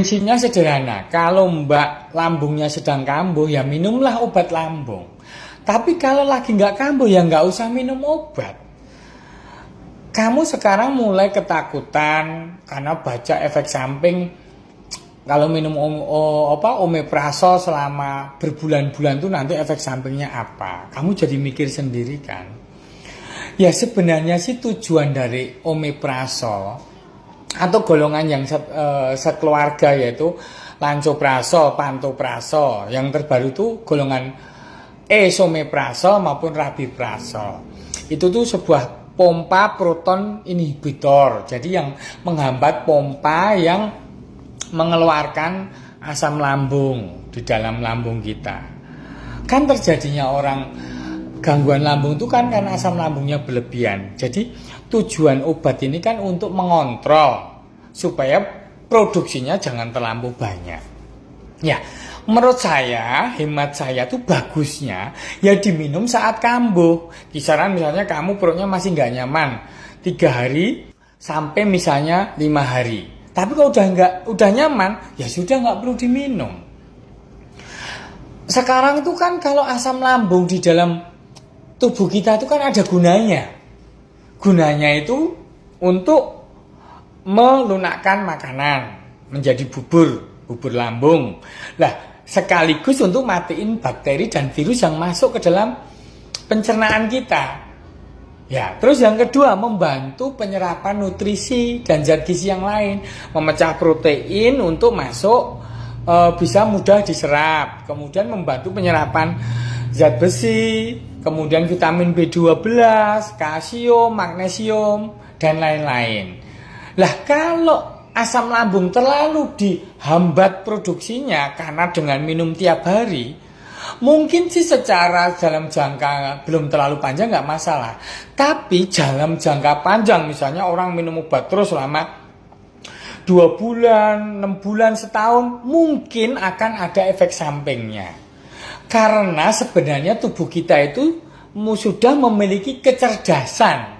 Prinsipnya sederhana, kalau mbak lambungnya sedang kambuh ya minumlah obat lambung. Tapi kalau lagi nggak kambuh ya nggak usah minum obat. Kamu sekarang mulai ketakutan karena baca efek samping kalau minum omeprazol selama berbulan-bulan tuh nanti efek sampingnya apa. Kamu jadi mikir sendiri kan. Ya sebenarnya sih tujuan dari omeprazol atau golongan yang sekeluarga yaitu lansoprazol, pantoprazol. Yang terbaru itu golongan esomeprazol maupun rabiprazol. Itu tuh sebuah pompa proton inhibitor. Jadi yang menghambat pompa yang mengeluarkan asam lambung di dalam lambung kita. Kan terjadinya orang gangguan lambung itu kan karena asam lambungnya berlebihan. Jadi tujuan obat ini kan untuk mengontrol supaya produksinya jangan terlalu banyak. Ya, menurut saya, hemat saya tuh bagusnya ya diminum saat kambuh. Kisaran misalnya kamu perutnya masih nggak nyaman 3 hari sampai misalnya 5 hari. Tapi kalau udah nyaman, ya sudah nggak perlu diminum. Sekarang itu kan kalau asam lambung di dalam tubuh kita itu kan ada gunanya. Gunanya itu untuk melunakkan makanan menjadi bubur lambung. Lah, sekaligus untuk matiin bakteri dan virus yang masuk ke dalam pencernaan kita. Ya, terus yang kedua membantu penyerapan nutrisi dan zat gizi yang lain, memecah protein untuk masuk bisa mudah diserap, kemudian membantu penyerapan zat besi, kemudian vitamin B12, kalsium, magnesium dan lain-lain. Lah kalau asam lambung terlalu dihambat produksinya karena dengan minum tiap hari, mungkin sih secara dalam jangka belum terlalu panjang nggak masalah. Tapi dalam jangka panjang misalnya orang minum obat terus selama 2 bulan, 6 bulan, setahun, mungkin akan ada efek sampingnya. Karena sebenarnya tubuh kita itu sudah memiliki kecerdasan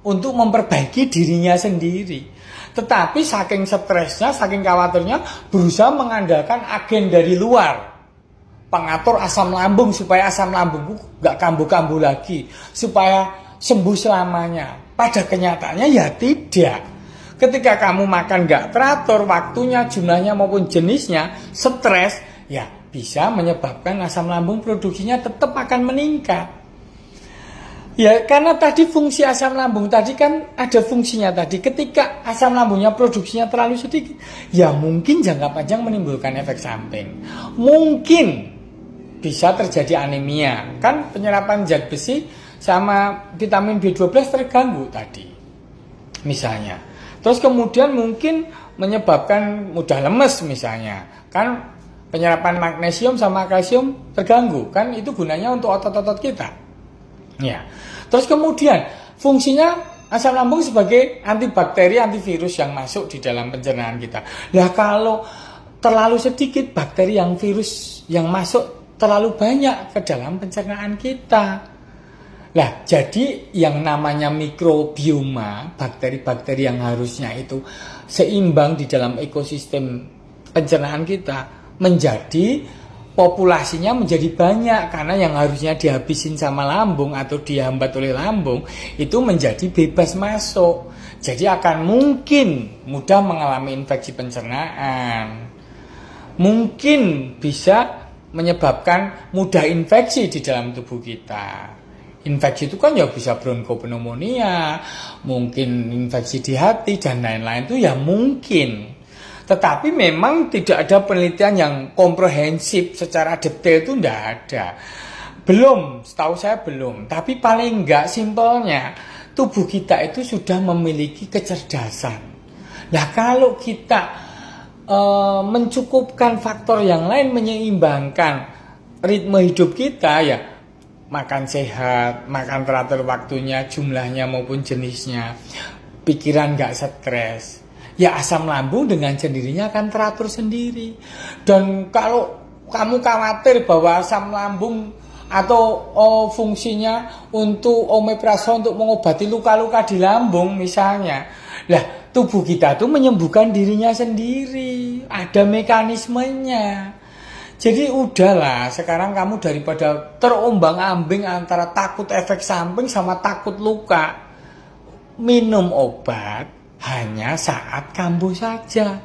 untuk memperbaiki dirinya sendiri. Tetapi saking stresnya, saking khawatirnya, berusaha mengandalkan agen dari luar. Pengatur asam lambung supaya asam lambungku gak kambuh-kambuh lagi, supaya sembuh selamanya. Pada kenyataannya ya tidak. Ketika kamu makan gak teratur waktunya, jumlahnya maupun jenisnya, stres, ya bisa menyebabkan asam lambung produksinya tetap akan meningkat. Ya karena tadi fungsi asam lambung tadi kan ada fungsinya tadi. Ketika asam lambungnya produksinya terlalu sedikit, ya mungkin jangka panjang menimbulkan efek samping. Mungkin bisa terjadi anemia. Kan penyerapan zat besi sama vitamin B12 terganggu tadi misalnya. Terus kemudian mungkin menyebabkan mudah lemes misalnya. Kan penyerapan magnesium sama kalsium terganggu. Kan itu gunanya untuk otot-otot kita. Ya. Terus kemudian fungsinya asam lambung sebagai antibakteri, antivirus yang masuk di dalam pencernaan kita. Nah, kalau terlalu sedikit bakteri yang virus yang masuk terlalu banyak ke dalam pencernaan kita. Nah, jadi yang namanya mikrobioma, bakteri-bakteri yang harusnya itu seimbang di dalam ekosistem pencernaan kita, menjadi populasinya menjadi banyak karena yang harusnya dihabisin sama lambung atau dihambat oleh lambung itu menjadi bebas masuk. Jadi akan mungkin mudah mengalami infeksi pencernaan. Mungkin bisa menyebabkan mudah infeksi di dalam tubuh kita. Infeksi itu kan ya bisa bronkopneumonia, mungkin infeksi di hati dan lain-lain itu ya mungkin. Tetapi memang tidak ada penelitian yang komprehensif secara detail itu tidak ada. Belum, setahu saya belum. Tapi paling enggak simpelnya tubuh kita itu sudah memiliki kecerdasan. Nah kalau kita mencukupkan faktor yang lain menyeimbangkan ritme hidup kita ya makan sehat, makan teratur waktunya, jumlahnya maupun jenisnya, pikiran gak stres, ya asam lambung dengan sendirinya akan teratur sendiri. Dan kalau kamu khawatir bahwa asam lambung atau fungsinya untuk omeprazol untuk mengobati luka-luka di lambung misalnya, lah tubuh kita tuh menyembuhkan dirinya sendiri, ada mekanismenya. Jadi udahlah, sekarang kamu daripada terombang-ambing antara takut efek samping sama takut luka, minum obat hanya saat kambuh saja.